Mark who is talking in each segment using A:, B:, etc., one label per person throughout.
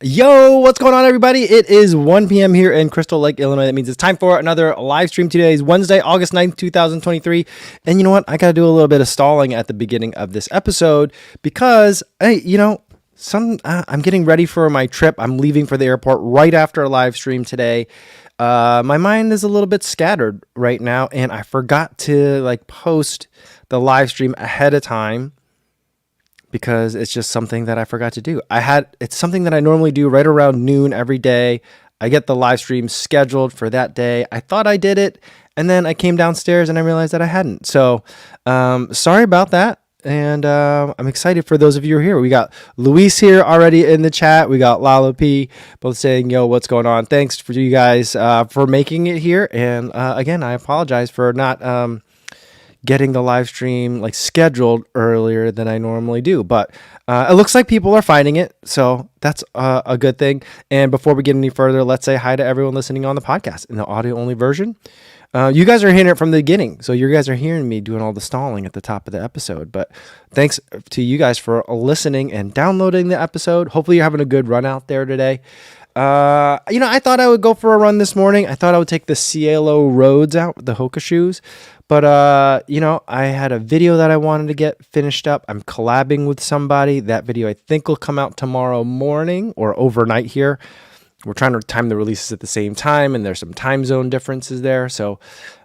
A: Yo, what's going on, everybody? It is 1 p.m. here in Crystal Lake, Illinois. That means it's time for another live stream. Today is Wednesday, August 9th, 2023. And you know what? I got to do a little bit of stalling at the beginning of this episode because, hey, I'm getting ready for my trip. I'm leaving for the airport right after a live stream today. My mind is a little bit scattered right now, and I forgot to post the live stream ahead of time, because it's just something that I forgot to do. It's something that I normally do right around noon every day. I get the live stream scheduled for that day. I thought I did it, and then I came downstairs and I realized that I hadn't. So, sorry about that. And I'm excited for those of you who are here. We got Luis here already in the chat. We got Lala P both saying, yo, what's going on? Thanks for you guys for making it here. And again, I apologize for not getting the live stream scheduled earlier than I normally do, but it looks like people are finding it, so that's a good thing. And before we get any further, let's say hi to everyone listening on the podcast in the audio only version. You guys are hearing it from the beginning, so you guys are hearing me doing all the stalling at the top of the episode, but thanks to you guys for listening and downloading the episode. Hopefully you're having a good run out there today. I thought I would go for a run this morning. I thought I would take the Cielo roads out with the Hoka shoes. But, I had a video that I wanted to get finished up. I'm collabing with somebody. That video I think will come out tomorrow morning or overnight here. We're trying to time the releases at the same time, and there's some time zone differences there. So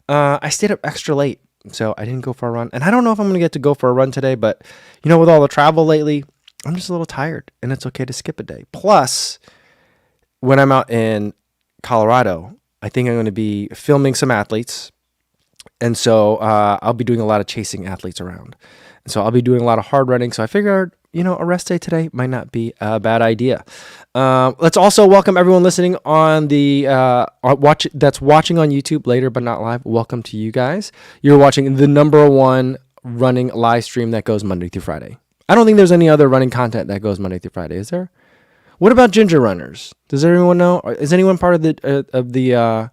A: I stayed up extra late, so I didn't go for a run. And I don't know if I'm going to get to go for a run today, but, with all the travel lately, I'm just a little tired, and it's okay to skip a day. Plus, when I'm out in Colorado, I think I'm going to be filming some athletes. And so I'll be doing a lot of chasing athletes around. And so I'll be doing a lot of hard running. So I figured, a rest day today might not be a bad idea. Let's also welcome everyone listening on the that's watching on YouTube later but not live. Welcome to you guys. You're watching the number one running live stream that goes Monday through Friday. I don't think there's any other running content that goes Monday through Friday, is there? What about Ginger Runners? Does everyone know? Is anyone part of the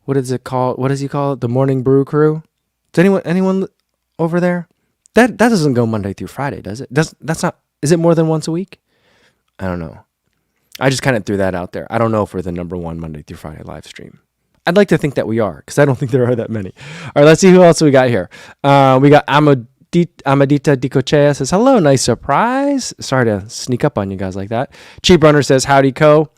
A: what is it called? What does he call it? The Morning Brew Crew? Does anyone over there? That doesn't go Monday through Friday, does it? That's not. Is it more than once a week? I don't know. I just kind of threw that out there. I don't know if we're the number one Monday through Friday live stream. I'd like to think that we are, because I don't think there are that many. All right, let's see who else we got here. We got Amadita Dicochea says, hello, nice surprise. Sorry to sneak up on you guys like that. Cheap Runner says, howdy, Co.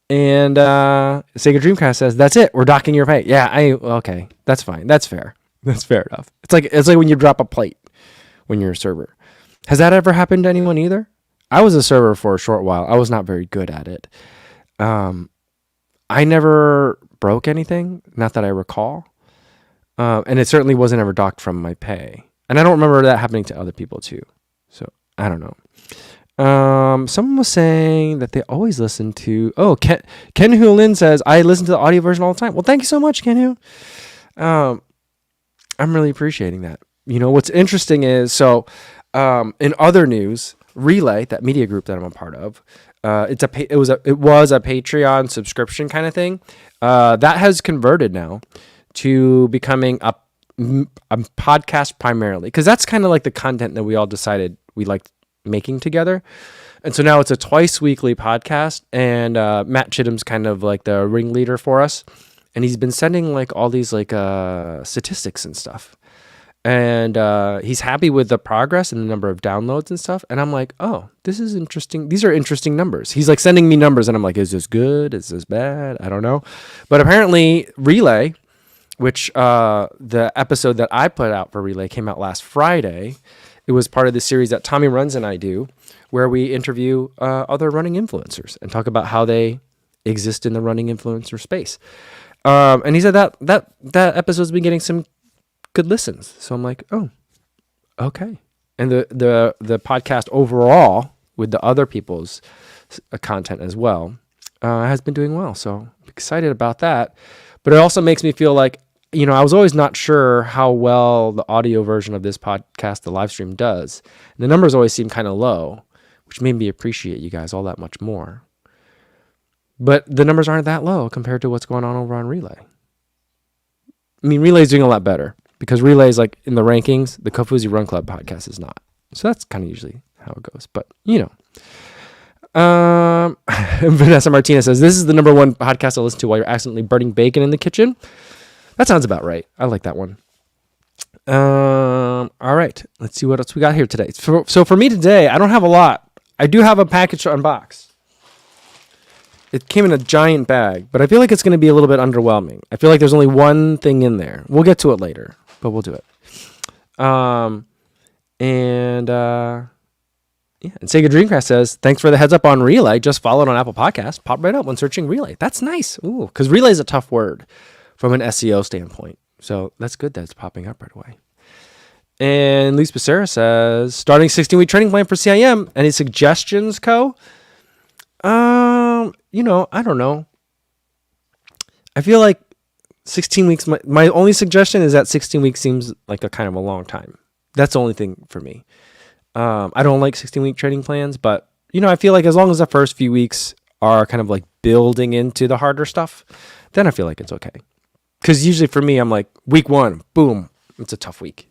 A: And Sega Dreamcast says, that's it. We're docking your pay. Yeah, okay. That's fine. That's fair. That's fair enough. It's like when you drop a plate when you're a server. Has that ever happened to anyone either? I was a server for a short while. I was not very good at it. I never broke anything, not that I recall. And it certainly wasn't ever docked from my pay. And I don't remember that happening to other people too. So I don't know. Someone was saying that they always listen to. Oh, Ken Hulin says, I listen to the audio version all the time. Well, thank you so much, Ken Hu. I'm really appreciating that. What's interesting is, so in other news, Relay, that media group that I'm a part of, it was a Patreon subscription kind of thing. That has converted now to becoming a podcast primarily, because that's kind of like the content that we all decided we liked making together. And so now it's a twice weekly podcast, and Matt Chittum's kind of like the ringleader for us, and he's been sending all these statistics and stuff, and he's happy with the progress and the number of downloads and stuff. And I'm like, oh, this is interesting. These are interesting numbers. He's sending me numbers, and I'm like, is this good? Is this bad? I don't know. But apparently Relay, which the episode that I put out for Relay came out last Friday. It was part of the series that Tommy Runs and I do, where we interview other running influencers and talk about how they exist in the running influencer space. And he said that episode's been getting some good listens. So I'm like, oh, okay. And the podcast overall, with the other people's content as well, has been doing well. So I'm excited about that. But it also makes me feel like, I was always not sure how well the audio version of this podcast, the live stream, does. And the numbers always seem kind of low, which made me appreciate you guys all that much more. But the numbers aren't that low compared to what's going on over on Relay. I mean, Relay's doing a lot better, because Relay's in the rankings. The Kofuzi Run Club podcast is not. So that's kind of usually how it goes. But, Vanessa Martinez says, this is the number one podcast to listen to while you're accidentally burning bacon in the kitchen. That sounds about right. I like that one. All right. Let's see what else we got here today. So for me today, I don't have a lot. I do have a package to unbox. It came in a giant bag, but I feel like it's going to be a little bit underwhelming. I feel like there's only one thing in there. We'll get to it later, but we'll do it. Yeah, and Sega Dreamcast says, thanks for the heads up on Relay. Just followed on Apple Podcasts. Pop right up when searching Relay. That's nice. Ooh, because Relay is a tough word from an SEO standpoint. So that's good that it's popping up right away. And Lise Becerra says, starting 16-week training plan for CIM. Any suggestions, Co? I don't know. I feel like 16 weeks, my only suggestion is that 16 weeks seems like a kind of a long time. That's the only thing for me. I don't like 16-week training plans, but, I feel like as long as the first few weeks are kind of like building into the harder stuff, then I feel like it's okay. Because usually for me, I'm like, week 1, boom, it's a tough week,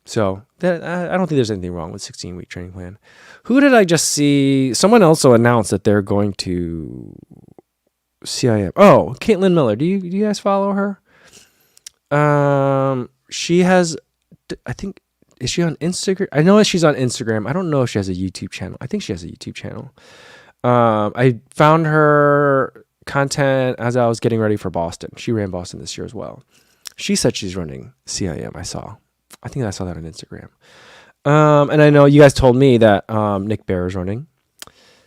A: So I don't think there's anything wrong with 16-week training plan. Who did I just see? Someone also announced that they're going to CIM. Oh, Caitlin Miller. Do you guys follow her? She has, I think, is she on Instagram? I know she's on Instagram. I don't know if she has a YouTube channel. I think she has a YouTube channel. I found her content as I was getting ready for Boston. She ran Boston this year as well. She said she's running CIM. I think I saw that on Instagram. And I know you guys told me that Nick Bear is running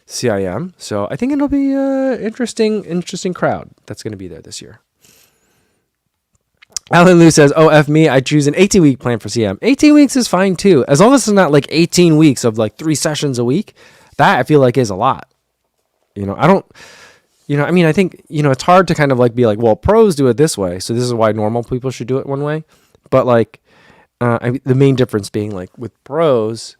A: CIM. So I think it'll be an interesting crowd that's going to be there this year. Alan Liu says, oh, F me, I choose an 18-week plan for CM. 18 weeks is fine too. As long as it's not like 18 weeks of like 3 sessions a week. That I feel like is a lot. I think, it's hard to kind of like be like, well, pros do it this way. So this is why normal people should do it one way. But like, the main difference being like with pros,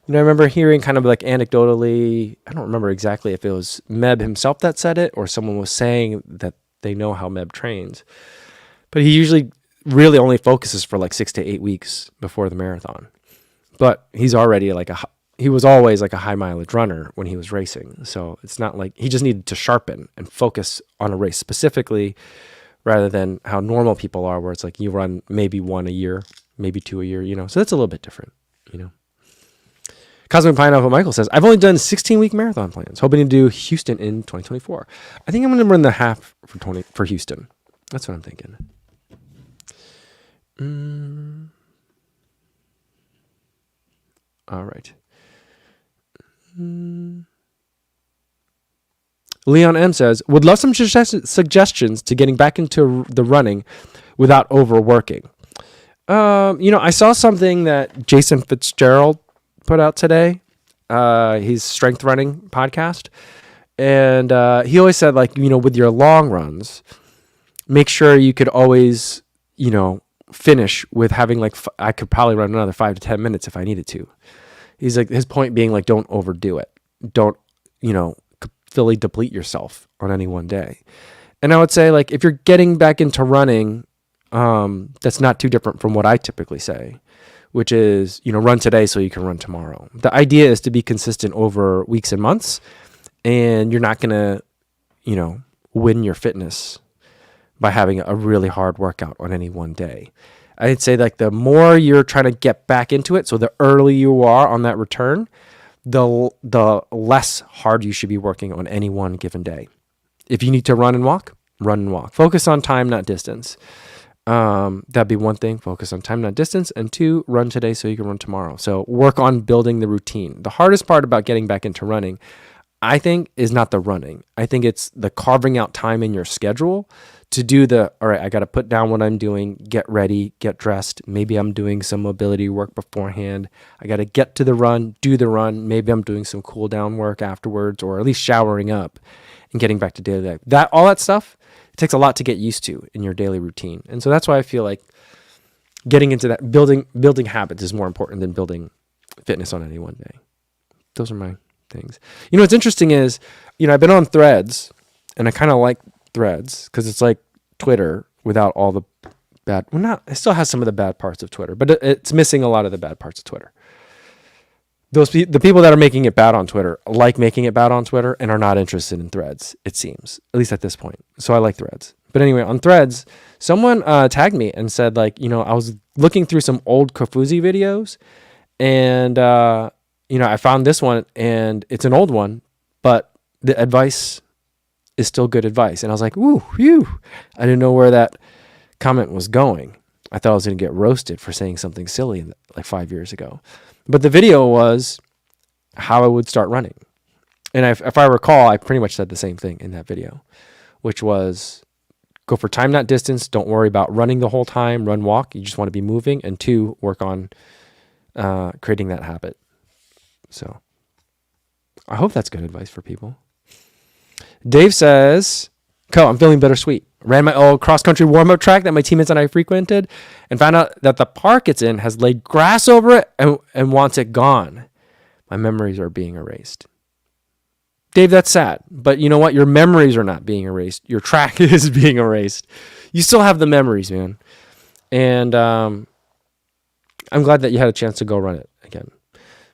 A: I remember hearing kind of like anecdotally, I don't remember exactly if it was Meb himself that said it or someone was saying that they know how Meb trains. But he usually really only focuses for like 6 to 8 weeks before the marathon. But he's already like he was always like a high mileage runner when he was racing. So it's not like he just needed to sharpen and focus on a race specifically rather than how normal people are where it's like you run maybe 1 a year, maybe 2 a year, So that's a little bit different, Cosmic Pineapple Michael says, I've only done 16-week marathon plans, hoping to do Houston in 2024. I think I'm going to run the half for Houston. That's what I'm thinking. All right. Leon M says, would love some suggestions to getting back into the running without overworking. I saw something that Jason Fitzgerald put out today. His strength running podcast. And he always said, like, with your long runs, make sure you could always, finish with having like, I could probably run another 5 to 10 minutes if I needed to. He's like, his point being like, don't overdo it. Don't, fully deplete yourself on any one day. And I would say like, if you're getting back into running, that's not too different from what I typically say, which is, run today so you can run tomorrow. The idea is to be consistent over weeks and months, and you're not going to, win your fitness by having a really hard workout on any one day. I'd say like the more you're trying to get back into it, so the earlier you are on that return, the less hard you should be working on any one given day. If you need to run and walk, run and walk. Focus on time, not distance. That'd be one thing. Focus on time, not distance. And 2, run today so you can run tomorrow. So work on building the routine. The hardest part about getting back into running, I think, is not the running. I think it's the carving out time in your schedule to do all right, I got to put down what I'm doing, get ready, get dressed. Maybe I'm doing some mobility work beforehand. I got to get to the run, do the run. Maybe I'm doing some cool down work afterwards, or at least showering up and getting back to daily life. All that stuff, it takes a lot to get used to in your daily routine. And so that's why I feel like getting into that, building habits is more important than building fitness on any one day. Those are my things. What's interesting is, I've been on Threads, and I kind of like Threads because it's like Twitter without all the bad. Well, it still has some of the bad parts of Twitter, but it's missing a lot of the bad parts of Twitter. the people that are making it bad on Twitter like making it bad on Twitter and are not interested in Threads, it seems, at least at this point. So I like Threads. But anyway, on Threads, someone tagged me and said, like, I was looking through some old Kofuzi videos, and I found this one, and it's an old one, but the advice is still good advice. And I was like, ooh, phew. I didn't know where that comment was going. I thought I was going to get roasted for saying something silly like 5 years ago. But the video was how I would start running. And if I recall, I pretty much said the same thing in that video, which was go for time, not distance. Don't worry about running the whole time. Run, walk. You just want to be moving. And 2, work on creating that habit. So I hope that's good advice for people. Dave says, I'm feeling bittersweet. Ran my old cross-country warm-up track that my teammates and I frequented and found out that the park it's in has laid grass over it and wants it gone. My memories are being erased. Dave, that's sad. But you know what? Your memories are not being erased. Your track is being erased. You still have the memories, man. And I'm glad that you had a chance to go run it again.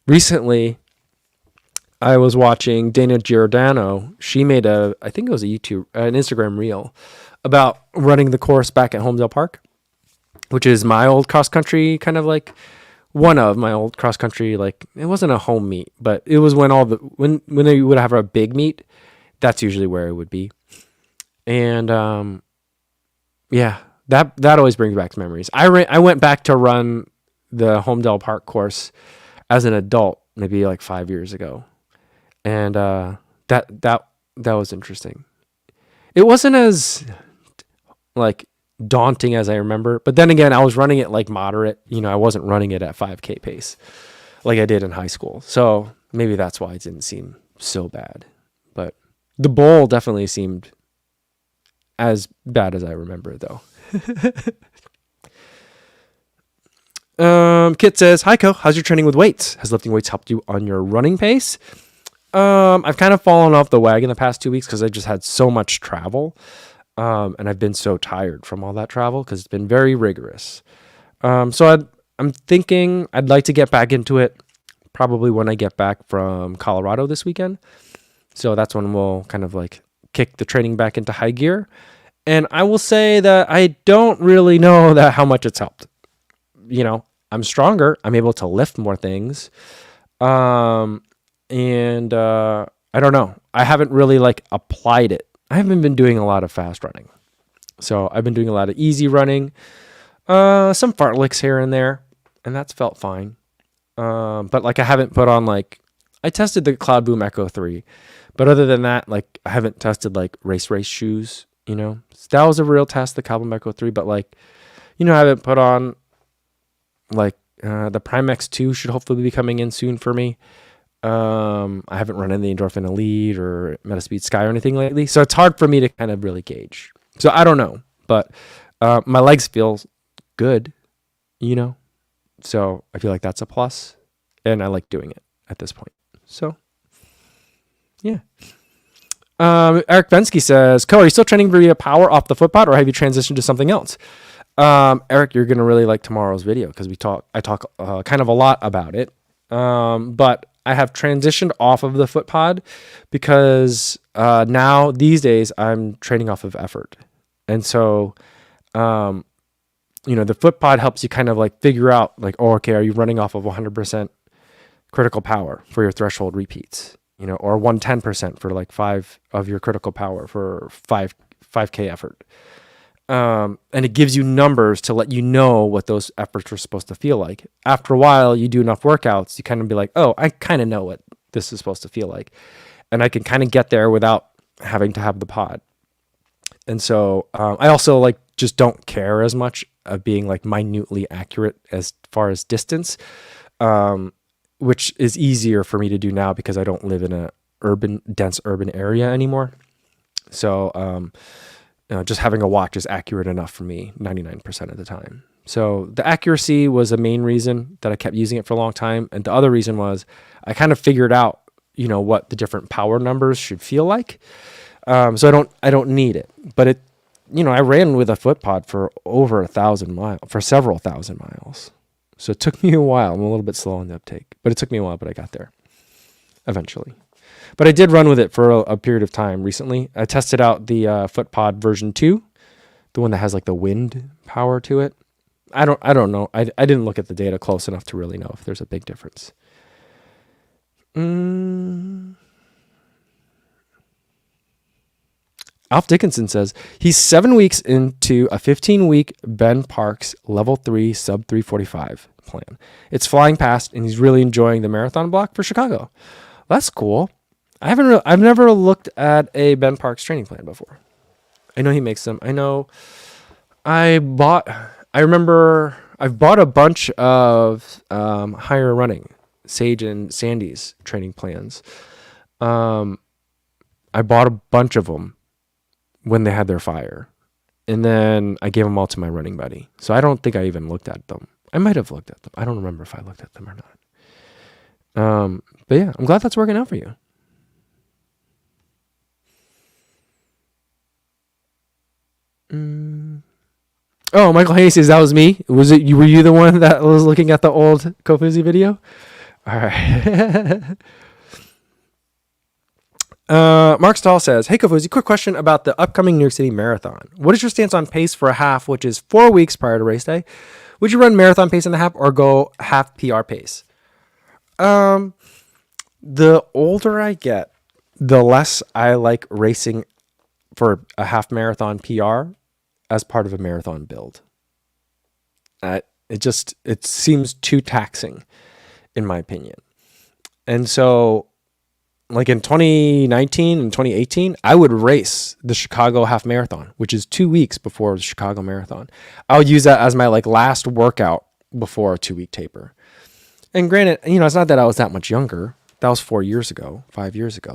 A: Recently, I was watching Dana Giordano. She made I think it was an Instagram reel about running the course back at Homedale Park, which is my old cross country, kind of like one of my old cross country. Like, it wasn't a home meet, but it was when they would have a big meet. That's usually where it would be. And that always brings back memories. I went back to run the Homedale Park course as an adult, maybe like 5 years ago. And that was interesting. It wasn't as like daunting as I remember, but then again, I was running it like moderate. I wasn't running it at 5K pace like I did in high school. So maybe that's why it didn't seem so bad. But the bowl definitely seemed as bad as I remember it, though. Kit says, "Hi, Co. How's your training with weights? Has lifting weights helped you on your running pace?" I've kind of fallen off the wagon the past 2 weeks because I just had so much travel. And I've been so tired from all that travel because it's been very rigorous. So I'm thinking I'd like to get back into it probably when I get back from Colorado this weekend. So that's when we'll kind of like kick the training back into high gear. And I will say that I don't really know how much it's helped. I'm stronger. I'm able to lift more things. And I don't know. I haven't really like applied it. I haven't been doing a lot of fast running. So I've been doing a lot of easy running, some fartleks here and there, and that's felt fine. But like I haven't put on I tested the Cloud Boom Echo 3, but other than that, like I haven't tested like race shoes, So that was a real test, the Cloud Boom Echo 3, but I haven't put on the Prime X2 should hopefully be coming in soon for me. I haven't run in the Endorphin Elite or Metaspeed Sky or anything lately, so it's hard for me to kind of really gauge. So I don't know, but my legs feel good, So I feel like that's a plus, and I like doing it at this point. So, yeah. Eric Bensky says, "Co, are you still training via power off the footpod, or have you transitioned to something else?" Eric, you're gonna really like tomorrow's video because I talk kind of a lot about it. But I have transitioned off of the footpod because now these days I'm training off of effort, and so the footpod helps you kind of like figure out like, oh, okay, are you running off of 100% critical power for your threshold repeats, or 110% for like 5 of your critical power for 5K effort. And it gives you numbers to let you know what those efforts are supposed to feel like. After a while, you do enough workouts, you kind of be like, oh, I kind of know what this is supposed to feel like. And I can kind of get there without having to have the pod. And so I also like just don't care as much of being like minutely accurate as far as distance, which is easier for me to do now because I don't live in a dense urban area anymore. So, just having a watch is accurate enough for me 99% of the time. So the accuracy was a main reason that I kept using it for a long time. And the other reason was I kind of figured out, what the different power numbers should feel like. So I don't need it, but it, I ran with a foot pod for over 1,000 miles, for several thousand miles. So it took me a while. I'm a little bit slow on the uptake, but it took me a while, but I got there eventually. But I did run with it for a period of time recently. I tested out the FootPod version 2, the one that has like the wind power to it. I don't know. I didn't look at the data close enough to really know if there's a big difference. Alf Dickinson says he's 7 weeks into a 15-week Ben Parks level 3 sub 345 plan. It's flying past, and he's really enjoying the marathon block for Chicago. That's cool. I've never looked at a Ben Parks training plan before. I know he makes them. I know I've bought a bunch of higher running Sage and Sandy's training plans. I bought a bunch of them when they had their fire, and then I gave them all to my running buddy. So I don't think I even looked at them. I might have looked at them. I don't remember if I looked at them or not. But yeah, I'm glad that's working out for you. Oh, Michael Hayes says that was me. Were you the one that was looking at the old Kofuzi video? All right. Mark Stahl says, hey Kofuzi, quick question about the upcoming New York City Marathon. What is your stance on pace for a half, which is 4 weeks prior to race day? Would you run marathon pace in the half or go half PR pace? The older I get, the less I like racing for a half marathon PR as part of a marathon build. It seems too taxing, in my opinion. And so, like in 2019 and 2018, I would race the Chicago half marathon, which is 2 weeks before the Chicago marathon. I would use that as my last workout before a 2-week taper. And granted, it's not that I was that much younger. That was 5 years ago.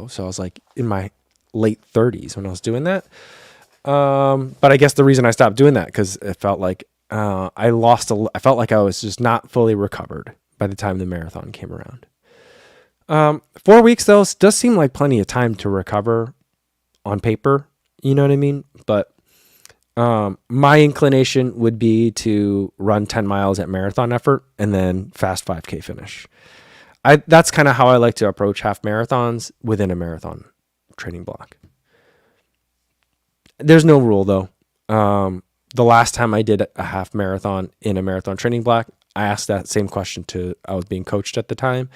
A: So I was like in my late 30s when I was doing that. But I guess the reason I stopped doing that, because it felt like I felt like I was just not fully recovered by the time the marathon came around. 4 weeks though does seem like plenty of time to recover on paper. You know what I mean? But my inclination would be to run 10 miles at marathon effort and then fast 5K finish. That's kind of how I like to approach half marathons within a marathon training block. There's no rule though. The last time I did a half marathon in a marathon training block, I asked that same question I was being coached at the time.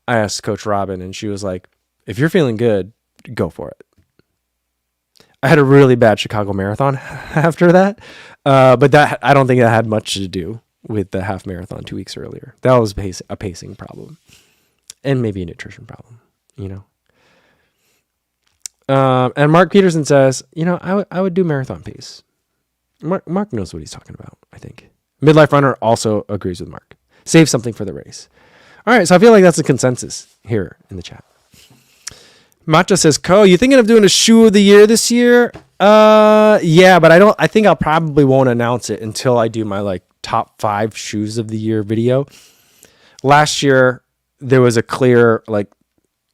A: I asked Coach Robin, and she was like, if you're feeling good, go for it. I had a really bad Chicago marathon after that, but I don't think that had much to do with the half marathon 2 weeks earlier. That was a pacing problem and maybe a nutrition problem, And Mark Peterson says, I would do marathon pace. Mark knows what he's talking about, I think. Midlife Runner also agrees with Mark. Save something for the race. All right, so I feel like that's a consensus here in the chat. Matcha says, you thinking of doing a shoe of the year this year? Yeah, but I think I'll probably won't announce it until I do my top 5 shoes of the year video. Last year, there was a clear,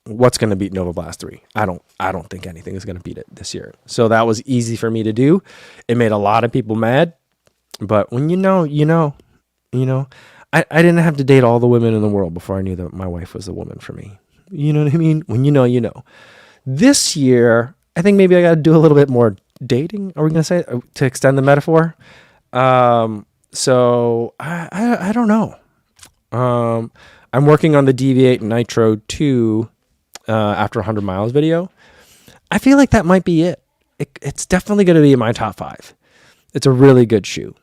A: what's going to beat Nova Blast 3? I don't think anything is going to beat it this year. So that was easy for me to do. It made a lot of people mad, but when you know. I didn't have to date all the women in the world before I knew that my wife was the woman for me. You know what I mean? When you know. This year, I think maybe I got to do a little bit more dating. Are we going to say to extend the metaphor? So I don't know. I'm working on the Deviate Nitro 2 after 100 miles video. I feel like that might be it. It's definitely going to be in my top 5. It's a really good shoe.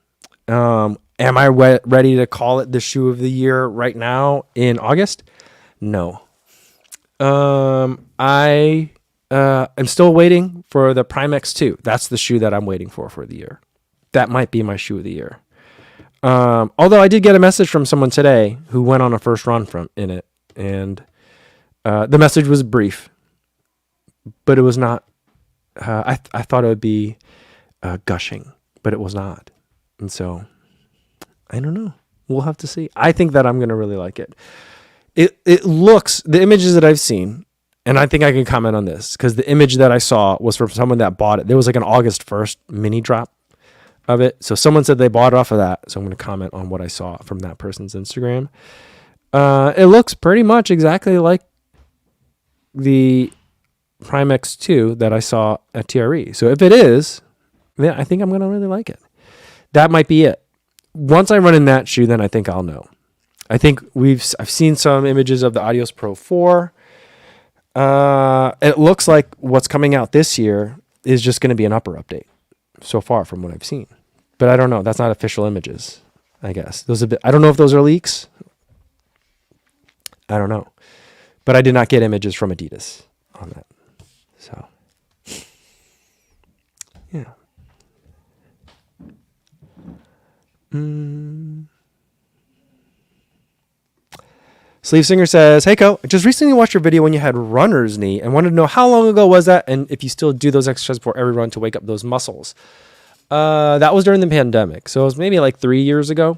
A: Am I ready to call it the shoe of the year right now in August? No. I am still waiting for the Prime X2. That's the shoe that I'm waiting for the year. That might be my shoe of the year. Although I did get a message from someone today who went on a first run in it, and the message was brief, but it was not. I thought it would be gushing, but it was not, and so. I don't know. We'll have to see. I think that I'm going to really like it. It looks, the images that I've seen, and I think I can comment on this, because the image that I saw was from someone that bought it. There was an August 1st mini drop of it. So someone said they bought it off of that. So I'm going to comment on what I saw from that person's Instagram. It looks pretty much exactly like the Prime X2 that I saw at TRE. So if it is, then I think I'm going to really like it. That might be it. Once I run in that shoe, then I think I'll know. I think I've seen some images of the Adios Pro 4. It looks like what's coming out this year is just going to be an upper update so far from what I've seen. But I don't know. That's not official images, I guess. I don't know if those are leaks. I don't know. But I did not get images from Adidas on that. So, yeah. Sleeve Singer says, "Hey, Co, I just recently watched your video when you had runner's knee and wanted to know how long ago was that and if you still do those exercises before every run to wake up those muscles." That was during the pandemic. So it was maybe like 3 years ago.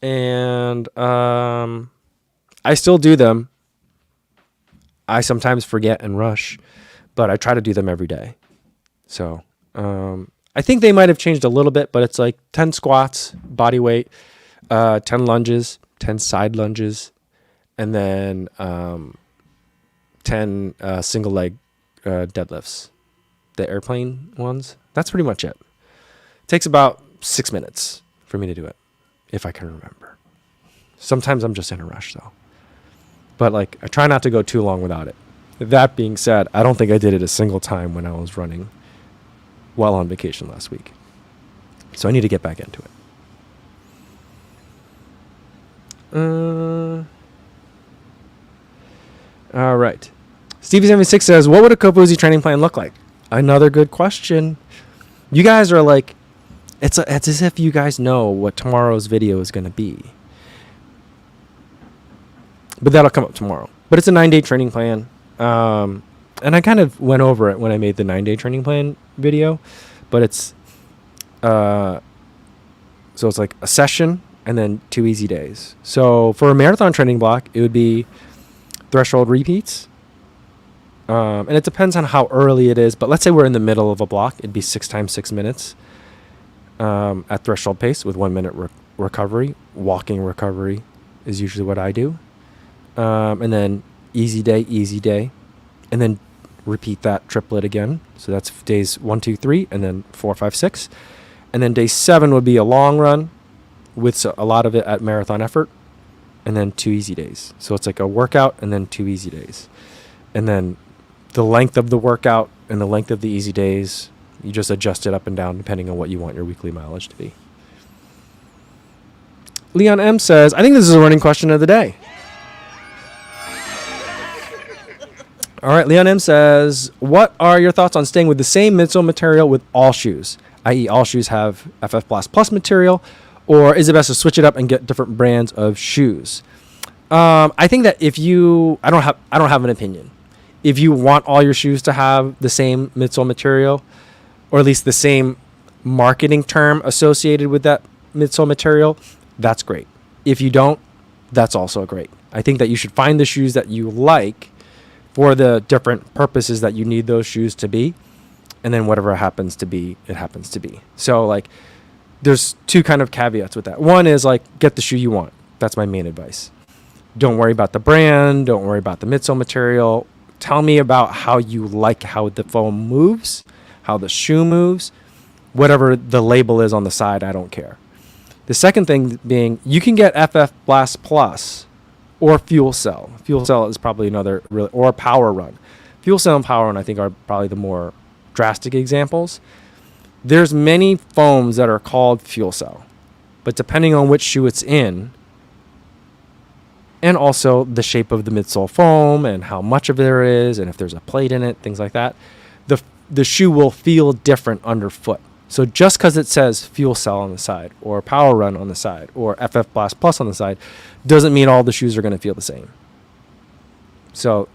A: And I still do them. I sometimes forget and rush, but I try to do them every day. So I think they might have changed a little bit, but it's like 10 squats, body weight, 10 lunges, 10 side lunges, and then 10 single leg deadlifts, the airplane ones. That's pretty much it. It takes about 6 minutes for me to do it, if I can remember. Sometimes I'm just in a rush, though. But like, I try not to go too long without it. That being said, I don't think I did it a single time when I was running while on vacation last week. So I need to get back into it. All right. Stevie76 says, what would a Kofuzi training plan look like? Another good question. You guys are like, it's as if you guys know what tomorrow's video is going to be. But that'll come up tomorrow. But it's a 9-day training plan. And I kind of went over it when I made the 9-day training plan video. But it's, so it's like a session and then 2 easy days. So for a marathon training block, it would be threshold repeats. And it depends on how early it is. But let's say we're in the middle of a block. It'd be 6 times 6 minutes at threshold pace with 1 minute recovery. Walking recovery is usually what I do. And then easy day, and then repeat that triplet again. So that's days 1, 2, 3, and then 4, 5, 6. And then day 7 would be a long run with a lot of it at marathon effort, and then 2 easy days. So it's like a workout and then 2 easy days. And then the length of the workout and the length of the easy days, you just adjust it up and down depending on what you want your weekly mileage to be. Leon M says, I think this is a running question of the day. All right, Leon M says, what are your thoughts on staying with the same midsole material with all shoes? I.e. all shoes have FF Blast Plus material, or is it best to switch it up and get different brands of shoes? I think that if you, I don't have an opinion. If you want all your shoes to have the same midsole material, or at least the same marketing term associated with that midsole material, that's great. If you don't, that's also great. I think that you should find the shoes that you like for the different purposes that you need those shoes to be, and then whatever happens to be, it happens to be. So like, there's 2 kind of caveats with that. One is like, get the shoe you want. That's my main advice. Don't worry about the brand. Don't worry about the midsole material. Tell me about how you like how the foam moves, how the shoe moves, whatever the label is on the side, I don't care. The second thing being, you can get FF Blast Plus or Fuel Cell. Fuel Cell is probably another, or Power Run. Fuel Cell and Power Run, I think, are probably the more drastic examples. There's many foams that are called Fuel Cell, but depending on which shoe it's in, and also the shape of the midsole foam and how much of there is, and if there's a plate in it, things like that, the shoe will feel different underfoot. So just because it says Fuel Cell on the side, or Power Run on the side, or FF Blast Plus on the side, doesn't mean all the shoes are going to feel the same. So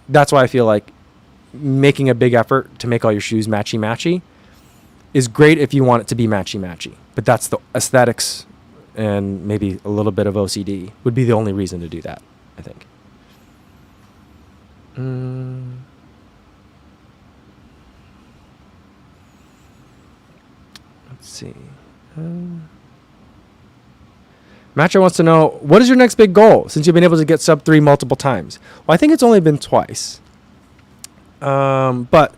A: that's why I feel like making a big effort to make all your shoes matchy-matchy is great if you want it to be matchy-matchy. But that's the aesthetics and maybe a little bit of OCD would be the only reason to do that, I think. Let's see. Macho wants to know, what is your next big goal since you've been able to get sub 3 multiple times? Well, I think it's only been twice. But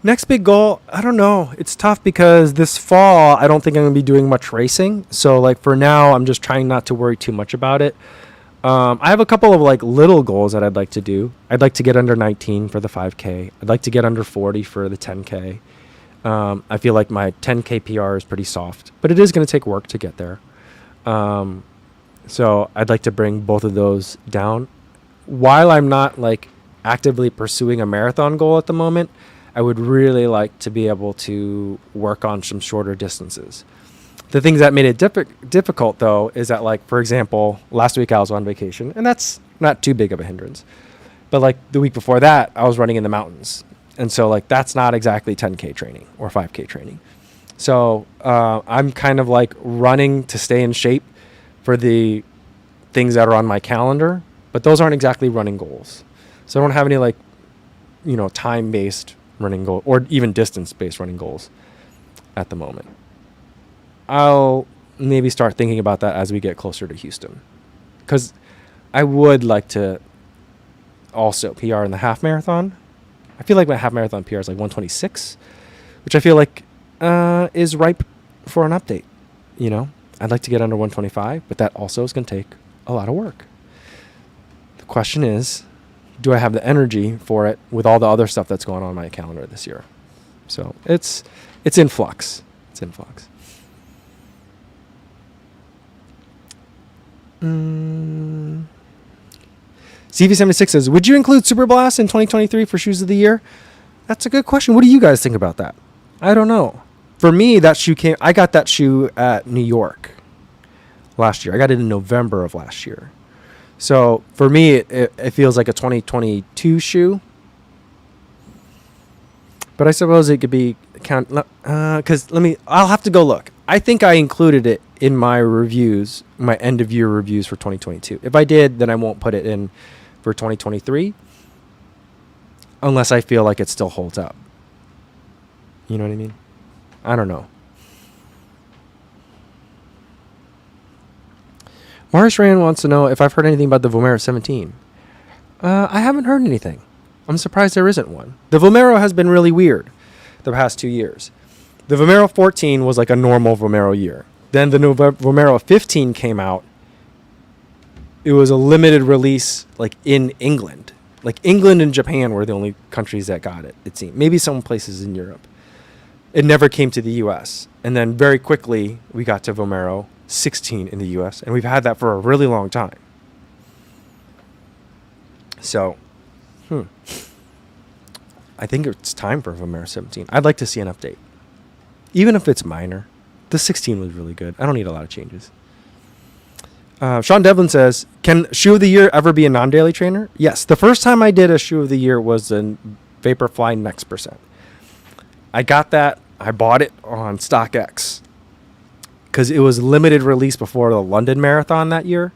A: next big goal, I don't know. It's tough because this fall, I don't think I'm going to be doing much racing. So like for now, I'm just trying not to worry too much about it. I have a couple of like little goals that I'd like to do. I'd like to get under 19 for the 5K. I'd like to get under 40 for the 10K. I feel like my 10K PR is pretty soft, but it is going to take work to get there. So I'd like to bring both of those down. While I'm not like actively pursuing a marathon goal at the moment, I would really like to be able to work on some shorter distances. The things that made it difficult, though, is that, like, for example, last week I was on vacation, and that's not too big of a hindrance. But, like, the week before that, I was running in the mountains. And so, like, that's not exactly 10K training or 5K training. So I'm kind of, like, running to stay in shape for the things that are on my calendar, but those aren't exactly running goals. So I don't have any, like, you know, time-based running goal or even distance-based running goals at the moment. I'll maybe start thinking about that as we get closer to Houston, because I would like to also PR in the half marathon. I feel like my half marathon PR is like 126, which I feel like is ripe for an update. You know, I'd like to get under 125, but that also is going to take a lot of work. The question is, do I have the energy for it with all the other stuff that's going on my calendar this year? So it's in flux. It's in flux. CV76 says, would you include Super Blast in 2023 for Shoes of the Year? That's a good question. What do you guys think about that? I don't know. For me, that shoe I got that shoe at New York last year. I got it in November of last year. So for me, it feels like a 2022 shoe. But I suppose it could be because I'll have to go look. I think I included it in my reviews, my end of year reviews for 2022. If I did, then I won't put it in for 2023 unless I feel like it still holds up. You know what I mean? I don't know. Morris Rand wants to know if I've heard anything about the Vomero 17. I haven't heard anything. I'm surprised there isn't one. The Vomero has been really weird the past 2 years. The Vomero 14 was like a normal Vomero year. Then the Vomero 15 came out. It was a limited release, like in England. Like England and Japan were the only countries that got it, it seemed. Maybe some places in Europe. It never came to the U.S. And then very quickly, we got to Vomero 16 in the U.S. And we've had that for a really long time. So, I think it's time for Vomero 17. I'd like to see an update. Even if it's minor. The 16 was really good. I don't need a lot of changes. Sean Devlin says, can Shoe of the Year ever be a non-daily trainer? Yes. The first time I did a Shoe of the Year was in Vaporfly Next Percent. I got that. I bought it on StockX because it was limited release before the London Marathon that year.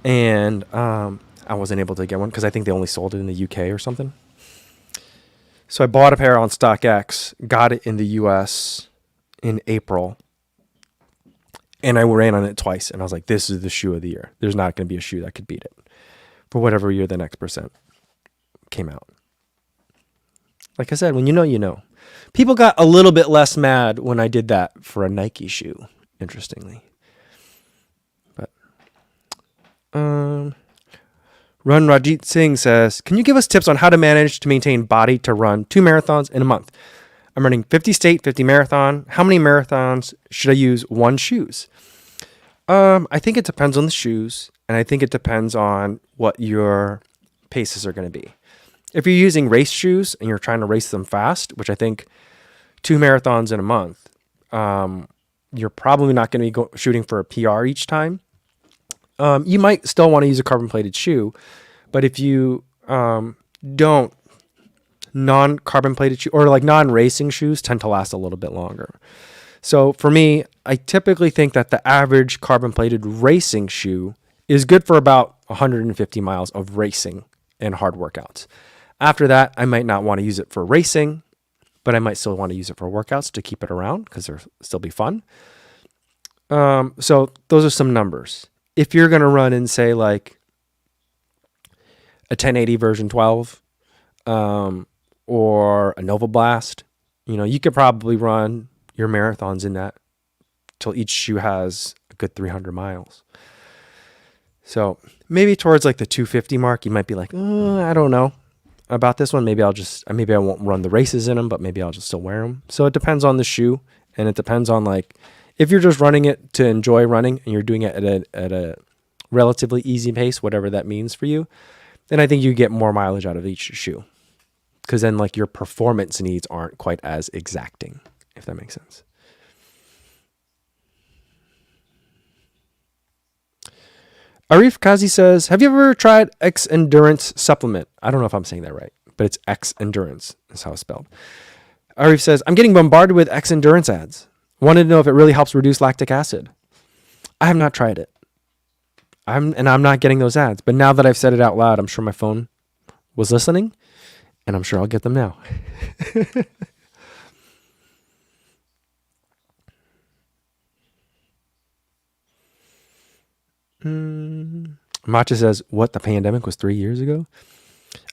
A: And I wasn't able to get one because I think they only sold it in the UK or something. So I bought a pair on StockX, got it in the US in April. And I ran on it twice, and I was like, this is the shoe of the year. There's not going to be a shoe that could beat it for whatever year the Next Percent came out. Like I said, when you know, you know. People got a little bit less mad when I did that for a Nike shoe, interestingly. But, Run Rajit Singh says, can you give us tips on how to manage to maintain body to run 2 marathons in a month? I'm running 50 state, 50 marathon. How many marathons should I use 1 shoes? I think it depends on the shoes, and I think it depends on what your paces are going to be. If you're using race shoes and you're trying to race them fast, which I think 2 marathons in a month, you're probably not going to be shooting for a PR each time. You might still want to use a carbon-plated shoe, but if you don't, non-carbon plated shoe or like non-racing shoes tend to last a little bit longer. So for me, I typically think that the average carbon plated racing shoe is good for about 150 miles of racing and hard workouts. After that, I might not want to use it for racing, but I might still want to use it for workouts to keep it around because they'll still be fun. So those are some numbers. If you're going to run in, say, like a 1080 version 12 or a Nova Blast, you could probably run your marathons in that till each shoe has a good 300 miles. So maybe towards like the 250 mark, you might be like, I don't know about this one. Maybe I won't run the races in them, but maybe I'll just still wear them. So it depends on the shoe, and it depends on, like, if you're just running it to enjoy running and you're doing it at a relatively easy pace, whatever that means for you, then I think you get more mileage out of each shoe, because then, like, your performance needs aren't quite as exacting, if that makes sense. Arif Kazi says, have you ever tried X Endurance supplement? I don't know if I'm saying that right, but it's X Endurance. That's how it's spelled. Arif says, I'm getting bombarded with X Endurance ads. Wanted to know if it really helps reduce lactic acid. I have not tried it. I'm not getting those ads. But now that I've said it out loud, I'm sure my phone was listening, and I'm sure I'll get them now. Matcha says, what, the pandemic was 3 years ago?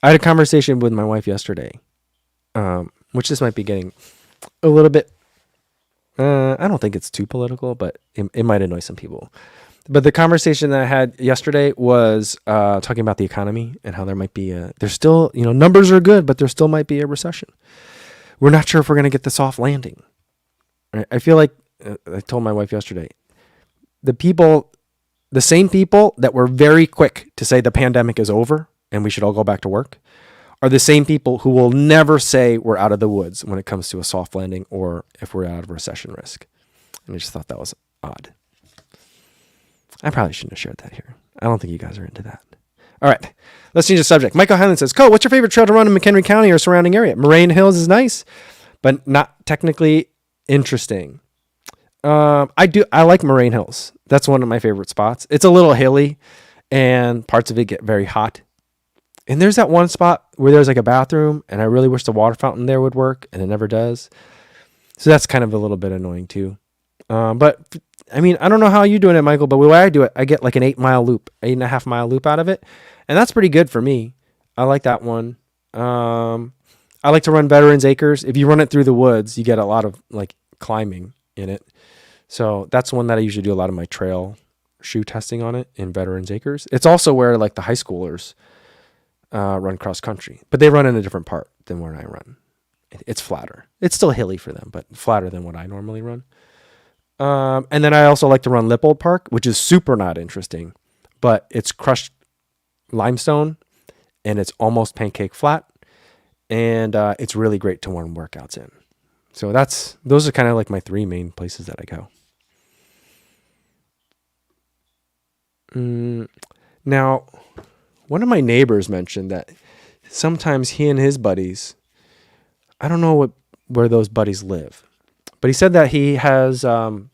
A: I had a conversation with my wife yesterday, which this might be getting a little bit, I don't think it's too political, but it might annoy some people. But the conversation that I had yesterday was talking about the economy and how there might be there's still, numbers are good, but there still might be a recession. We're not sure if we're going to get the soft landing. Right? I feel like, I told my wife yesterday, the same people that were very quick to say the pandemic is over and we should all go back to work are the same people who will never say we're out of the woods when it comes to a soft landing or if we're out of recession risk. And I just thought that was odd. I probably shouldn't have shared that here. I don't think you guys are into that. All right, let's change the subject. Michael Highland says, Cole, what's your favorite trail to run in McHenry County or surrounding area? Moraine Hills is nice, but not technically interesting. I like Moraine Hills. That's one of my favorite spots. It's a little hilly and parts of it get very hot. And there's that one spot where there's like a bathroom and I really wish the water fountain there would work and it never does. So that's kind of a little bit annoying too. But I mean, I don't know how you're doing it, Michael, but the way I do it, I get like an 8.5 mile loop out of it. And that's pretty good for me. I like that one. I like to run Veterans Acres. If you run it through the woods, you get a lot of like climbing in it. So that's one that I usually do a lot of my trail shoe testing on it in Veterans Acres. It's also where like the high schoolers run cross country, but they run in a different part than where I run. It's flatter. It's still hilly for them, but flatter than what I normally run. And then I also like to run Lippold Park, which is super not interesting, but it's crushed limestone and it's almost pancake flat. And it's really great to run workouts in. So those are kind of like my three main places that I go. Now, one of my neighbors mentioned that sometimes he and his buddies, I don't know where those buddies live, but he said that he has, one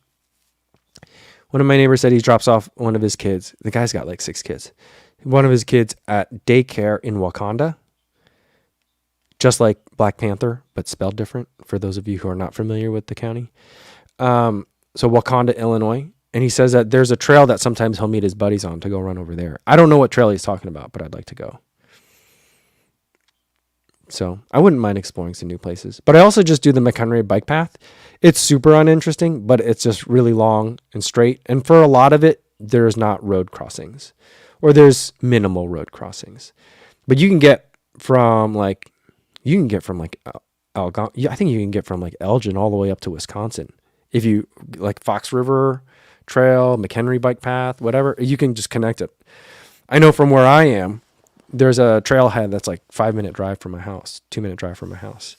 A: of my neighbors said he drops off one of his kids. The guy's got like 6 kids. One of his kids at daycare in Wakanda, just like Black Panther, but spelled different for those of you who are not familiar with the county. So Wakanda, Illinois. And he says that there's a trail that sometimes he'll meet his buddies on to go run over there. I don't know what trail he's talking about, but I'd like to go. So I wouldn't mind exploring some new places. But I also just do the McHenry bike path. It's super uninteresting, but it's just really long and straight. And for a lot of it, there's not road crossings. Or there's minimal road crossings. But you can get from I think you can get from Elgin all the way up to Wisconsin. If you like Fox River Trail, McHenry bike path, whatever, you can just connect it. I know from where I am, there's a trailhead that's like 5-minute drive from my house, 2-minute drive from my house.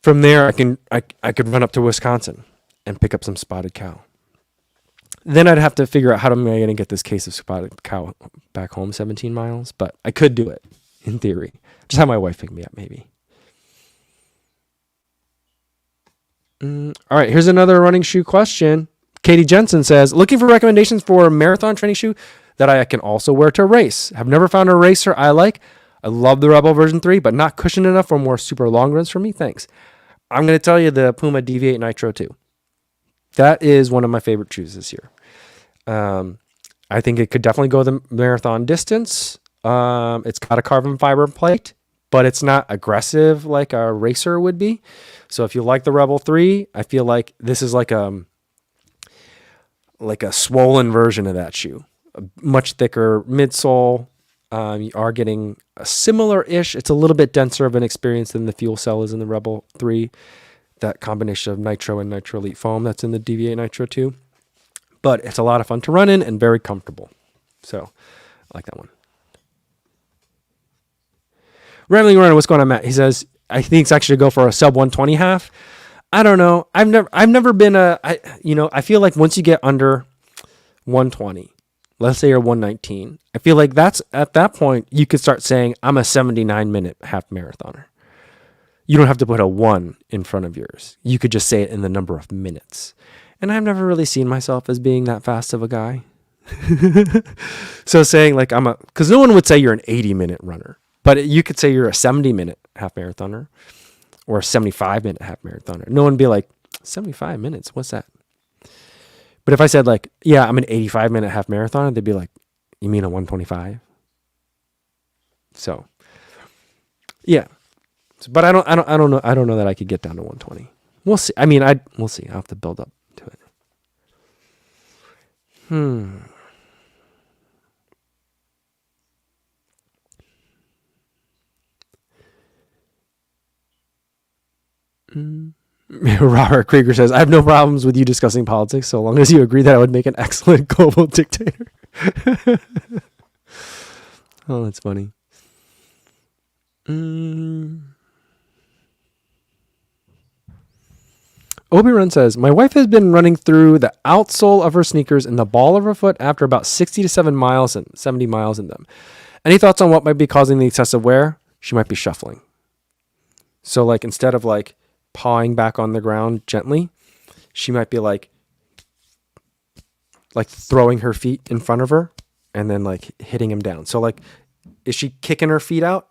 A: From there, I could run up to Wisconsin and pick up some spotted cow. Then I'd have to figure out how am I going to get this case of spotted cow back home 17 miles, but I could do it in theory. Just have my wife pick me up, maybe. All right, here's another running shoe question. Katie Jensen says, looking for recommendations for a marathon training shoe that I can also wear to race. Have never found a racer I like. I love the Rebel version 3, but not cushioned enough for more super long runs for me. Thanks. I'm going to tell you the Puma Deviate Nitro 2. That is one of my favorite shoes this year. I think it could definitely go the marathon distance. It's got a carbon fiber plate, but it's not aggressive like a racer would be. So if you like the Rebel 3, I feel like this is like a swollen version of that shoe. A much thicker midsole. You are getting a similar-ish. It's a little bit denser of an experience than the Fuel Cell is in the Rebel 3. That combination of Nitro and Nitro Elite foam that's in the Deviate Nitro 2. But it's a lot of fun to run in and very comfortable. So I like that one. Rambling Runner, what's going on, Matt? He says, I think it's actually go for a sub 120 half. I don't know. I've never been I feel like once you get under 120, let's say you're 119, I feel like that's at that point you could start saying I'm a 79-minute half marathoner. You don't have to put a 1 in front of yours. You could just say it in the number of minutes. And I've never really seen myself as being that fast of a guy. So saying like because no one would say you're an 80-minute runner, but you could say you're a 70-minute half marathoner or a 75-minute half marathoner. No one would be like, 75 minutes, what's that? But if I said like, yeah, I'm an 85-minute half marathoner, they'd be like, you mean a 125? So, yeah. But I don't know that I could get down to 120. We'll see. I mean, we'll see. I'll have to build up to it. Robert Krieger says, I have no problems with you discussing politics so long as you agree that I would make an excellent global dictator. Oh, that's funny. Obi-Run says, my wife has been running through the outsole of her sneakers and the ball of her foot after about 60 to 7 miles and 70 miles in them. Any thoughts on what might be causing the excessive wear? She might be shuffling. So like instead of like pawing back on the ground gently, she might be like throwing her feet in front of her and then like hitting him down. So like, is she kicking her feet out?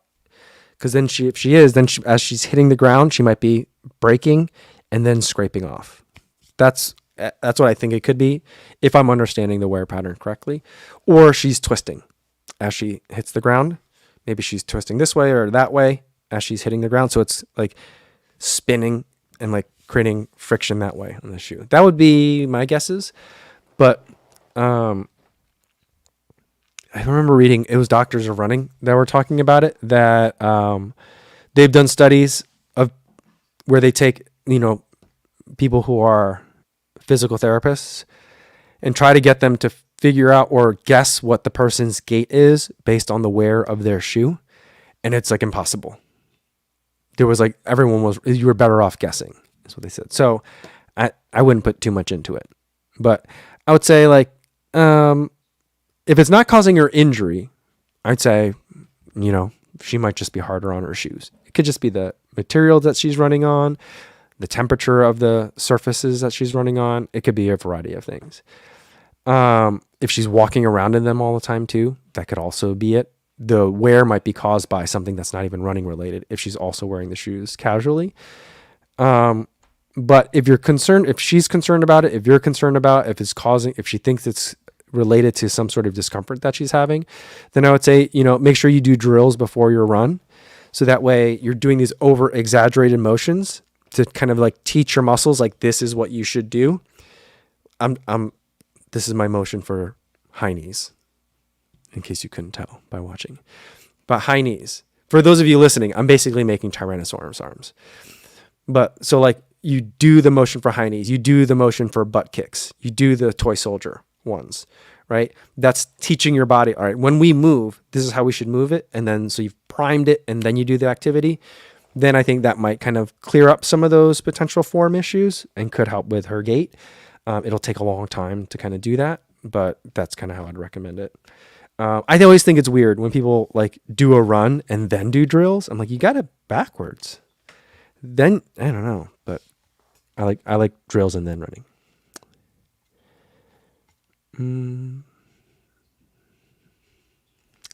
A: Because then if she is, as she's hitting the ground, she might be breaking and then scraping off. That's what I think it could be, if I'm understanding the wear pattern correctly. Or she's twisting as she hits the ground. Maybe she's twisting this way or that way as she's hitting the ground. So it's like spinning and like creating friction that way on the shoe. That would be my guesses. But I remember reading, it was doctors of running that were talking about it, that they've done studies of where they take, people who are physical therapists and try to get them to figure out or guess what the person's gait is based on the wear of their shoe. And it's like impossible. There was like, you were better off guessing, is what they said. So I wouldn't put too much into it, but I would say like, if it's not causing her injury, I'd say, she might just be harder on her shoes. It could just be the material that she's running on, the temperature of the surfaces that she's running on. It could be a variety of things. If she's walking around in them all the time too, that could also be it. The wear might be caused by something that's not even running related if she's also wearing the shoes casually. But if she's concerned about it, if you're concerned about if she thinks it's related to some sort of discomfort that she's having, then I would say, make sure you do drills before your run. So that way you're doing these over exaggerated motions to kind of like teach your muscles, like this is what you should do. This is my motion for high knees, in case you couldn't tell by watching. But high knees, for those of you listening, I'm basically making Tyrannosaurus arms. But so like you do the motion for high knees, you do the motion for butt kicks, you do the toy soldier ones, right? That's teaching your body, all right, when we move, this is how we should move it. And then, so you've primed it and then you do the activity. Then I think that might kind of clear up some of those potential form issues and could help with her gait. It'll take a long time to kind of do that, but that's kind of how I'd recommend it. I always think it's weird when people like do a run and then do drills. I'm like, you got it backwards. Then I don't know, but I like drills and then running.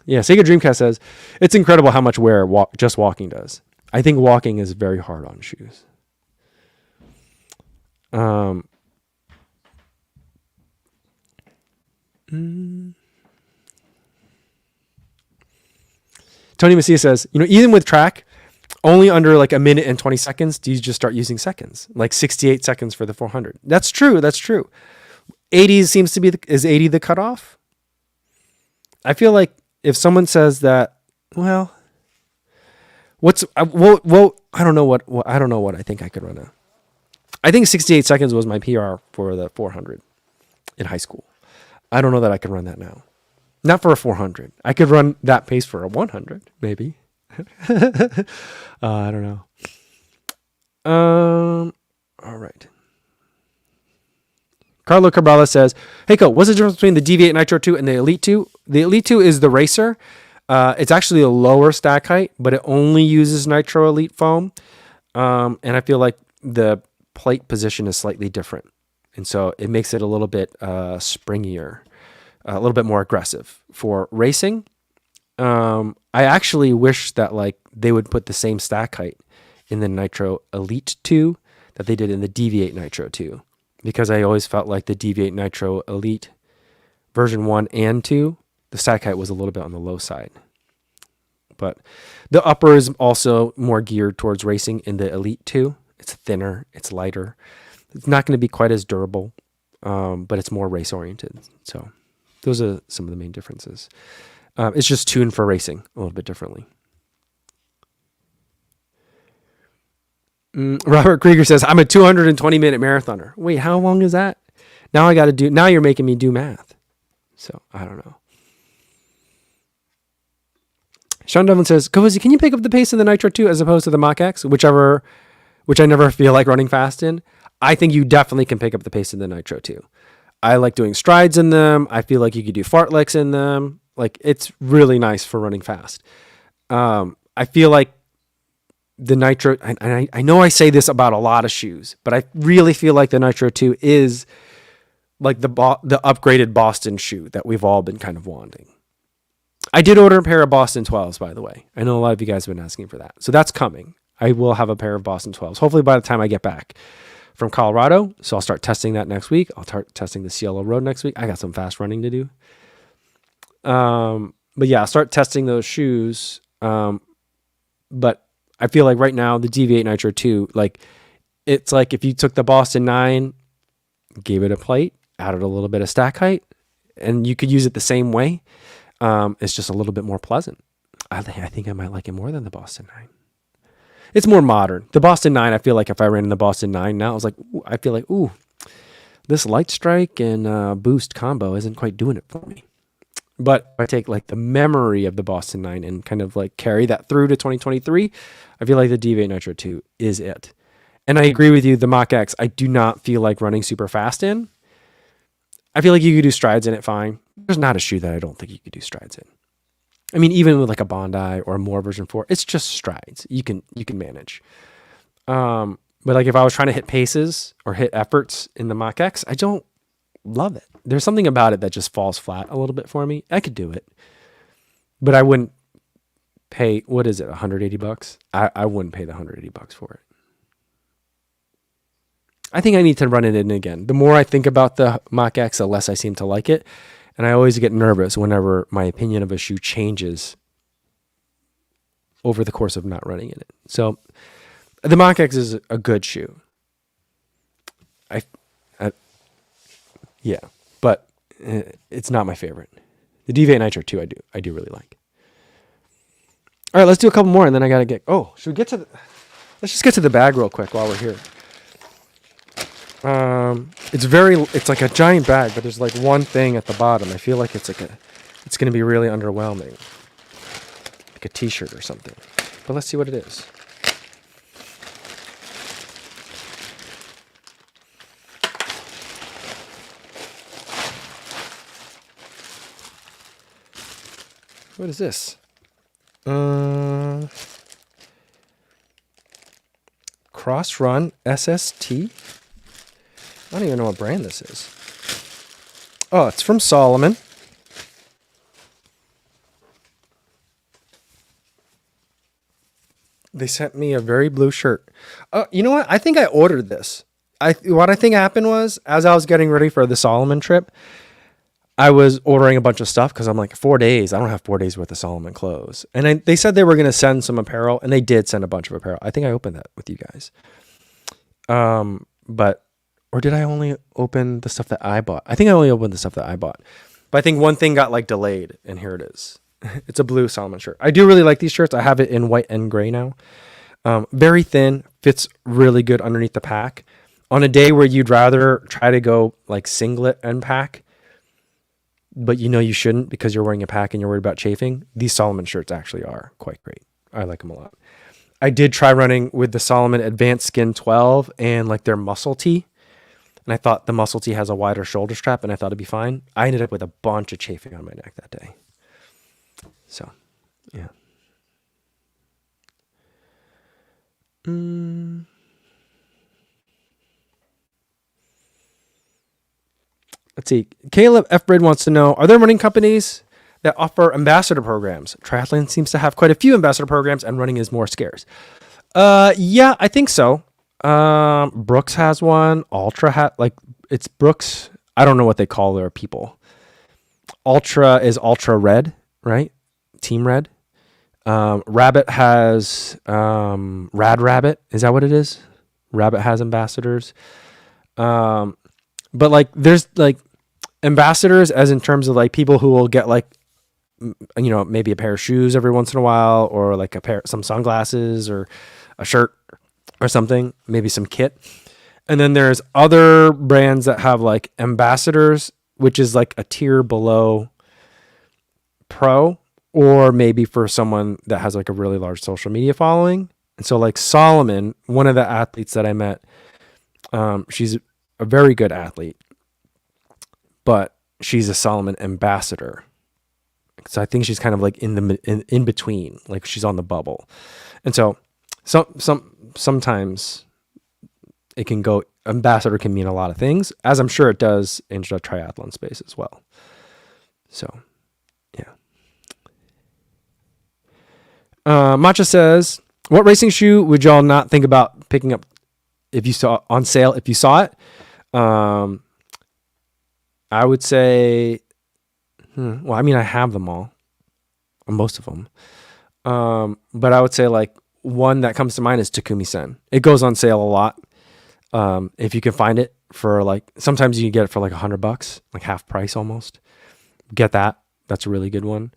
A: Yeah, Sega Dreamcast says, it's incredible how much wear just walking does. I think walking is very hard on shoes. Um, Tony Messia says, even with track, only under like a minute and 20 seconds, do you just start using seconds? Like 68 seconds for the 400. That's true. 80 seems to be, is 80 the cutoff? I feel like if someone says that, well, I don't know what I think I could run now. I think 68 seconds was my PR for the 400 in high school. I don't know that I can run that now. Not for a 400. I could run that pace for a 100, maybe. I don't know. All right. Carlo Cabral says, "Hey, Co, what's the difference between the Deviate Nitro 2 and the Elite 2? The Elite 2 is the racer. It's actually a lower stack height, but it only uses Nitro Elite foam. And I feel like the plate position is slightly different. And so it makes it a little bit springier, a little bit more aggressive for racing. I actually wish that like they would put the same stack height in the Nitro Elite 2 that they did in the Deviate Nitro 2, because I always felt like the Deviate Nitro Elite version 1 and 2, the stack height was a little bit on the low side. But the upper is also more geared towards racing in the Elite 2. It's thinner, it's lighter. It's not going to be quite as durable, but it's more race oriented. So those are some of the main differences. It's just tuned for racing a little bit differently. Robert Krieger says, I'm a 220-minute marathoner. Wait, how long is that? Now you're making me do math. So I don't know. Sean Devlin says, Cozy, can you pick up the pace of the Nitro 2 as opposed to the Mach X, which I never feel like running fast in? I think you definitely can pick up the pace of the Nitro 2. I like doing strides in them. I feel like you could do fartleks in them. Like, it's really nice for running fast. I feel like the Nitro, I know I say this about a lot of shoes, but I really feel like the Nitro 2 is like the upgraded Boston shoe that we've all been kind of wanting. I did order a pair of Boston 12s, by the way. I know a lot of you guys have been asking for that. So that's coming. I will have a pair of Boston 12s, hopefully by the time I get back from Colorado. So I'll start testing that next week. I'll start testing the Cielo Road next week. I got some fast running to do. But yeah, I'll start testing those shoes. But I feel like right now the Deviate Nitro 2, like it's like if you took the Boston 9, gave it a plate, added a little bit of stack height, and you could use it the same way. It's just a little bit more pleasant. I think I might like it more than the Boston 9. It's more modern. The Boston 9, I feel like if I ran in the Boston 9 now, I feel like, this light strike and boost combo isn't quite doing it for me. But if I take like the memory of the Boston 9 and kind of like carry that through to 2023, I feel like the Deviate Nitro 2 is it. And I agree with you, the Mach X, I do not feel like running super fast in. I feel like you could do strides in it fine. There's not a shoe that I don't think you could do strides in. I mean, even with like a Bondi or a More version 4, it's just strides. You can manage. But like if I was trying to hit paces or hit efforts in the Mach X, I don't love it. There's something about it that just falls flat a little bit for me. I could do it, but I wouldn't pay, what is it, $180? I wouldn't pay the $180 for it. I think I need to run it in again. The more I think about the Mach X, the less I seem to like it. And I always get nervous whenever my opinion of a shoe changes over the course of not running in it. So the Mach X is a good shoe. Yeah, but it's not my favorite. The Deviate Nitro 2 I do really like. All right, let's do a couple more and then I got to get, should we let's just get to the bag real quick while we're here. It's like a giant bag, but there's like one thing at the bottom. I feel like it's going to be really underwhelming. Like a t-shirt or something. But let's see what it is. What is this? Cross Run SST? I don't even know what brand this is. Oh, it's from Solomon. They sent me a very blue shirt. You know what? I think I ordered this. what I think happened was, as I was getting ready for the Solomon trip, I was ordering a bunch of stuff because I'm like, 4 days. I don't have 4 days worth of Solomon clothes. And they said they were going to send some apparel, and they did send a bunch of apparel. I think I opened that with you guys. Or did I only open the stuff that I bought? I think I only opened the stuff that I bought. But I think one thing got like delayed, and here it is. It's a blue Solomon shirt. I do really like these shirts. I have it in white and gray now. Very thin, fits really good underneath the pack. On a day where you'd rather try to go like singlet and pack, but you know you shouldn't because you're wearing a pack and you're worried about chafing, these Solomon shirts actually are quite great. I like them a lot. I did try running with the Solomon Advanced Skin 12 and like their muscle tee. And I thought the muscle tee has a wider shoulder strap and I thought it'd be fine. I ended up with a bunch of chafing on my neck that day. So, yeah. Let's see. Caleb F. Brid wants to know, are there running companies that offer ambassador programs? Triathlon seems to have quite a few ambassador programs and running is more scarce. Yeah, I think so. Brooks has one. Altra it's Brooks. I don't know what they call their people. Altra is Ultra Red, right? Team Red. Rabbit has Rad Rabbit. Is that what it is? Rabbit has ambassadors. But like there's like ambassadors as in terms of like people who will get like, you know, maybe a pair of shoes every once in a while, or like some sunglasses or a shirt or something, maybe some kit. And then there's other brands that have like ambassadors, which is like a tier below pro, or maybe for someone that has like a really large social media following. And so like Solomon, one of the athletes that I met, she's a very good athlete, but she's a Solomon ambassador. So I think she's kind of like in between, like she's on the bubble. And so sometimes it can go, ambassador can mean a lot of things, as I'm sure it does in the triathlon space as well. So, yeah. Matcha says, what racing shoe would y'all not think about picking up if you saw on sale, if you saw it? I would say, well, I mean, I have them all, most of them. But I would say like one that comes to mind is Takumi Sen. It goes on sale a lot. If you can find it for like, sometimes you can get it for like $100, like half price almost. Get that. That's a really good one.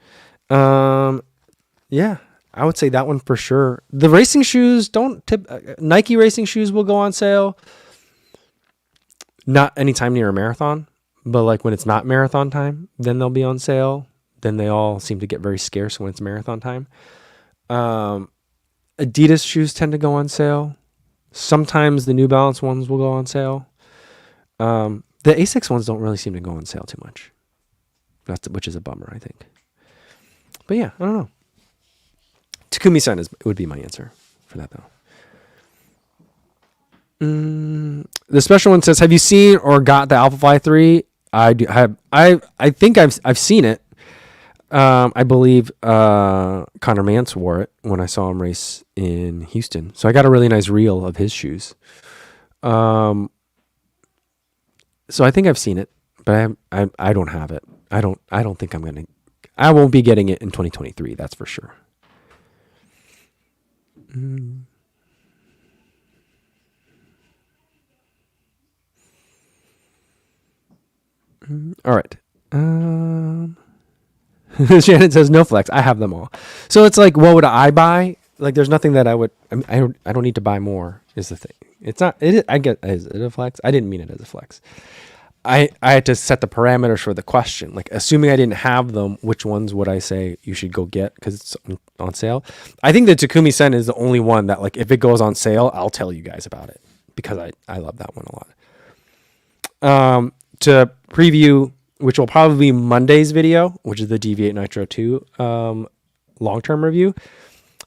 A: Yeah, I would say that one for sure. The racing shoes Nike racing shoes will go on sale. Not anytime near a marathon, but like when it's not marathon time, then they'll be on sale. Then they all seem to get very scarce when it's marathon time. Adidas shoes tend to go on sale. Sometimes the New Balance ones will go on sale. The Asics ones don't really seem to go on sale too much. Which is a bummer, I think. But yeah, I don't know. Takumi-san would be my answer for that, though. The special one says, have you seen or got the Alphafly 3? I do have. I think I've seen it. I believe Connor Mance wore it when I saw him race in Houston. So I got a really nice reel of his shoes. So I think I've seen it, but I don't have it. I don't think I won't be getting it in 2023. That's for sure. All right. Shannon says no flex. I have them all. So it's like, what would I buy? Like, there's nothing that I would. I don't need to buy more. Is the thing. It's not. I get. Is it a flex? I didn't mean it as a flex. I had to set the parameters for the question. Like, assuming I didn't have them, which ones would I say you should go get because it's on sale? I think the Takumi Sen is the only one that, like, if it goes on sale, I'll tell you guys about it because I love that one a lot. To preview, which will probably be Monday's video, which is the Deviate Nitro 2 long-term review.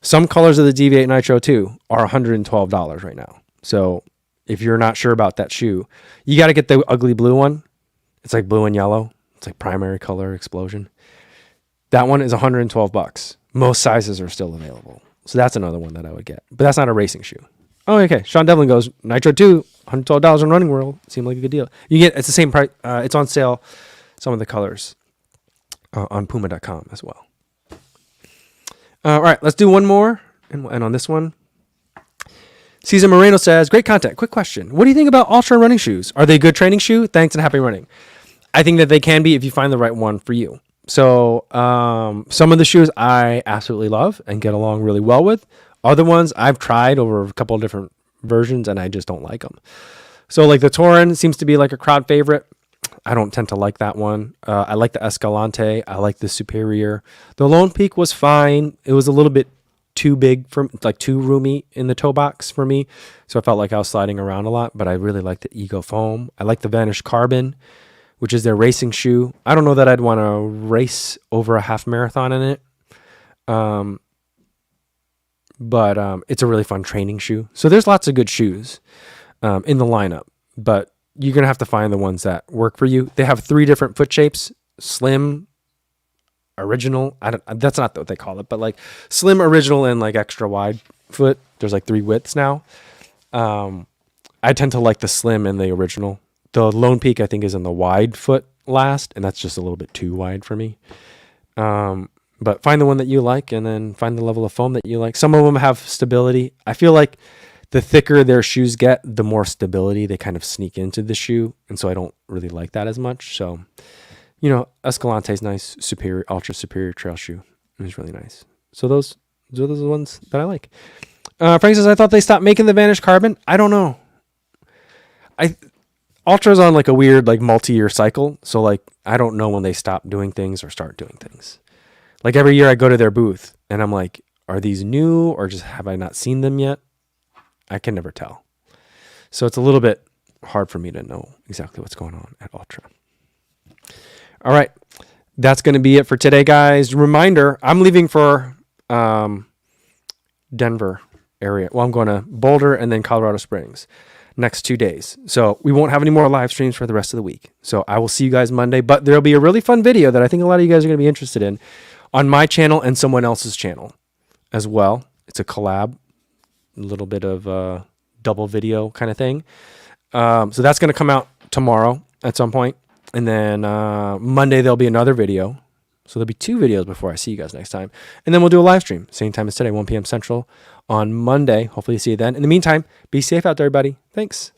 A: Some colors of the Deviate Nitro 2 are $112 right now. So if you're not sure about that shoe, you got to get the ugly blue one. It's like blue and yellow. It's like primary color explosion. That one is $112. Most sizes are still available. So that's another one that I would get. But that's not a racing shoe. Oh, okay. Sean Devlin goes, Nitro 2, $112 on Running World. Seemed like a good deal. It's the same price. It's on sale. Some of the colors on Puma.com as well. All right, let's do one more. And on this one, Cesar Moreno says, great content. Quick question. What do you think about Altra running shoes? Are they a good training shoe? Thanks and happy running. I think that they can be if you find the right one for you. So some of the shoes I absolutely love and get along really well with. Other ones I've tried over a couple of different versions and I just don't like them. So like the Torin seems to be like a crowd favorite. I don't tend to like that one. I like the Escalante. I like the Superior. The Lone Peak was fine. It was a little bit too big too roomy in the toe box for me. So I felt like I was sliding around a lot, but I really like the Ego Foam. I like the Vanish Carbon, which is their racing shoe. I don't know that I'd want to race over a half marathon in it. But it's a really fun training shoe. So there's lots of good shoes in the lineup, but you're going to have to find the ones that work for you. They have 3 different foot shapes: slim, original. That's not what they call it, but like slim, original, and like extra wide foot. There's like 3 widths now. I tend to like the slim and the original. The Lone Peak, I think, is in the wide foot last, and that's just a little bit too wide for me. But find the one that you like, and then find the level of foam that you like. Some of them have stability. I feel like the thicker their shoes get, the more stability they kind of sneak into the shoe, and so I don't really like that as much. So, Escalante is nice. Superior, Ultra Superior trail shoe is really nice. So those are the ones that I like. Frank says, I thought they stopped making the Vanish Carbon. I don't know. Ultra's on like a weird like multi-year cycle, so like I don't know when they stop doing things or start doing things. Like every year I go to their booth and I'm like, are these new or just have I not seen them yet? I can never tell. So it's a little bit hard for me to know exactly what's going on at Altra. All right. That's going to be it for today, guys. Reminder, I'm leaving for Denver area. Well, I'm going to Boulder and then Colorado Springs next 2 days. So we won't have any more live streams for the rest of the week. So I will see you guys Monday, but there'll be a really fun video that I think a lot of you guys are going to be interested in on my channel and someone else's channel as well. It's a collab, a little bit of double video kind of thing. So that's going to come out tomorrow at some point. And then Monday, there'll be another video. So there'll be 2 videos before I see you guys next time. And then we'll do a live stream, same time as today, 1 p.m. Central on Monday. Hopefully you see you then. In the meantime, be safe out there, everybody. Thanks.